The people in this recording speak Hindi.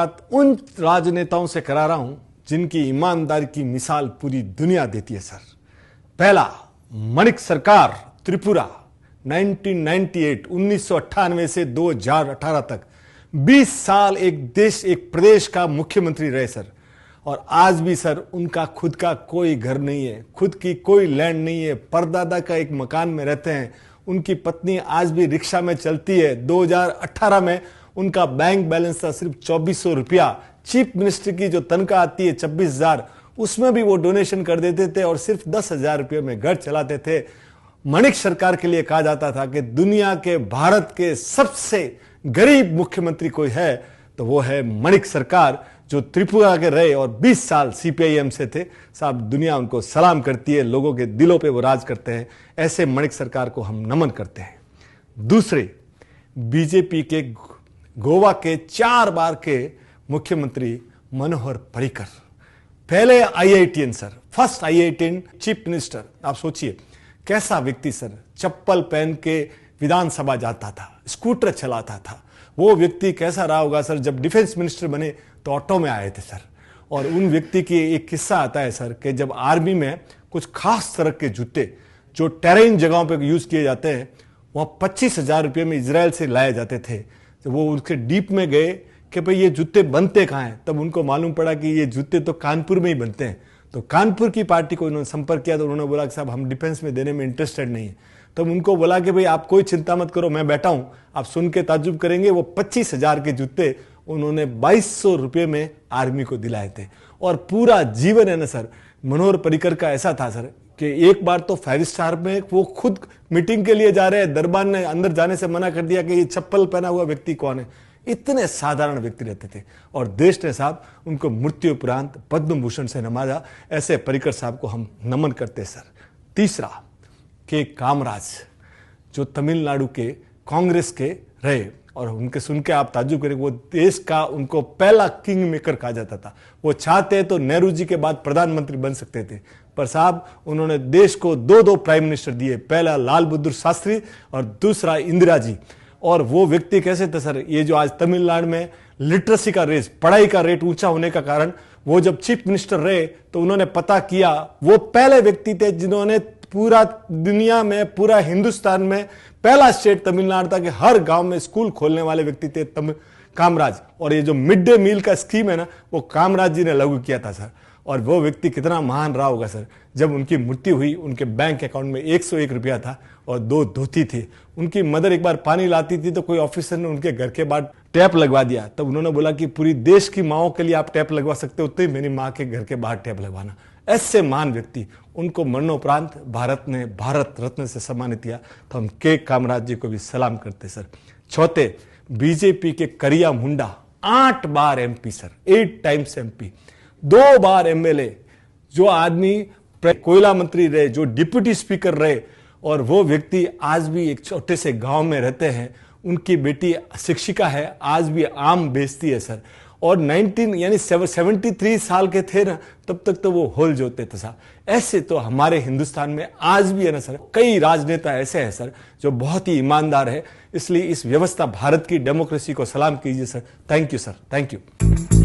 बात उन राजनेताओं से करा रहा हूं जिनकी ईमानदारी की मिसाल पूरी दुनिया देती है सर। पहला, माणिक सरकार, त्रिपुरा, 1998 से 2018 तक 20 साल एक प्रदेश का मुख्यमंत्री रहे सर। और आज भी सर उनका खुद का कोई घर नहीं है, खुद की कोई लैंड नहीं है, परदादा का एक मकान में रहते हैं। उनकी पत्नी आज भी रिक्शा में चलती है। 2018 में उनका बैंक बैलेंस था सिर्फ 2400 रुपया। चीफ मिनिस्टर की जो तनख्वाह आती है 26,000, उसमें भी वो डोनेशन कर देते थे और सिर्फ 10,000 रुपये में घर चलाते थे। माणिक सरकार के लिए कहा जाता था कि दुनिया के, भारत के सबसे गरीब मुख्यमंत्री कोई है तो वो है माणिक सरकार, जो त्रिपुरा के रहे और 20 साल सीपीआईएम से थे। साहब, दुनिया उनको सलाम करती है, लोगों के दिलों पे वो राज करते हैं। ऐसे माणिक सरकार को हम नमन करते हैं। दूसरे, बीजेपी के गोवा के 4 बार के मुख्यमंत्री मनोहर पर्रिकर, पहले IITian sir, first IITian chief minister. आप सोचिए कैसा व्यक्ति सर, चप्पल पहन के विधानसभा जाता था, स्कूटर चलाता था। वो व्यक्ति कैसा रहा होगा सर, जब डिफेंस मिनिस्टर बने तो ऑटो में आए थे सर। और उन व्यक्ति की एक किस्सा आता है सर कि जब आर्मी में कुछ खास तरह के जूते जो टेरेन जगहों पे यूज किए जाते हैं, वहाँ 25,000 रुपये में इजराइल से लाए जाते थे। तो वो उसके डीप में गए कि भाई ये जूते बनते कहाँ हैं, तब उनको मालूम पड़ा कि ये जूते तो कानपुर में ही बनते हैं। तो कानपुर की पार्टी को उन्होंने संपर्क किया तो उन्होंने बोला कि साहब हम डिफेंस में देने में इंटरेस्टेड नहीं है। तब उनको बोला कि भाई आप कोई चिंता मत करो, मैं बैठा हूं, आप सुन के ताज्जुब करेंगे। वो 25,000 के जूते उन्होंने 2200 रुपये में आर्मी को दिलाए थे। और पूरा जीवन है ना सर, मनोहर पर्रिकर का ऐसा था सर कि एक बार तो 5 स्टार में वो खुद मीटिंग के लिए जा रहे हैं, दरबार ने अंदर जाने से मना कर दिया कि ये चप्पल पहना हुआ व्यक्ति कौन है। इतने साधारण व्यक्ति रहते थे और देश ने साहब उनको मृत्यु उपरांत पद्म भूषण से नवाजा। ऐसे पर्रिकर साहब को हम नमन करते सर। तीसरा, के कामराज, जो तमिलनाडु के कांग्रेस के रहे और उनके सुन के आप ताज्जुब करेंगे, वो देश का उनको पहला किंग मेकर कहा जाता था। वो चाहते तो नेहरू जी के बाद प्रधानमंत्री बन सकते थे, पर साहब उन्होंने देश को 2 प्राइम मिनिस्टर दिए, पहला लाल बहादुर शास्त्री और दूसरा इंदिरा जी। और वो व्यक्ति कैसे थे सर, ये जो आज तमिलनाडु में लिटरेसी का रेस, पढ़ाई का रेट ऊंचा होने का कारण, वो जब चीफ मिनिस्टर रहे तो उन्होंने पता किया, वो पहले व्यक्ति थे जिन्होंने पूरा दुनिया में, पूरा हिंदुस्तान में पहला स्टेट तमिलनाडु था कि हर गांव में स्कूल खोलने वाले व्यक्ति थे कामराज। और ये जो मिड डे मील का स्कीम है ना, वो कामराज जी ने लागू किया था सर। और वो व्यक्ति कितना महान रहा होगा सर। जब उनकी मृत्यु हुई, उनके बैंक अकाउंट में 101 रुपया था और 2 धोती थे। उनकी मदर एक बार पानी लाती थी तो कोई ऑफिसर ने उनके घर के बाहर टैप लगवा दिया। तब उन्होंने बोला कि पूरी देश की माओं के लिए आप टैप लगवा सकते हो, तो मेरी माँ के घर के बाहर टैप लगवाना। ऐसे महान व्यक्ति, उनको मरणोपरांत भारत ने भारत रत्न से सम्मानित किया। तो हम के कामराज जी को भी सलाम करते सर। चौथे, बीजेपी के करिया मुंडा, 8 बार एमपी सर, 8 टाइम्स एमपी, 2 बार एमएलए, जो आदमी कोयला मंत्री रहे, जो डिप्यूटी स्पीकर रहे, और वो व्यक्ति आज भी एक छोटे से गांव में रहते हैं। उनकी बेटी शिक्षिका है, आज भी आम बेचती है सर। और 73 साल के थे ना, तब तक तो वो होल जोते थे साहब। ऐसे तो हमारे हिंदुस्तान में आज भी है ना सर, कई राजनेता ऐसे हैं सर जो बहुत ही ईमानदार है। इसलिए इस व्यवस्था, भारत की डेमोक्रेसी को सलाम कीजिए sir. Thank you sir, thank you.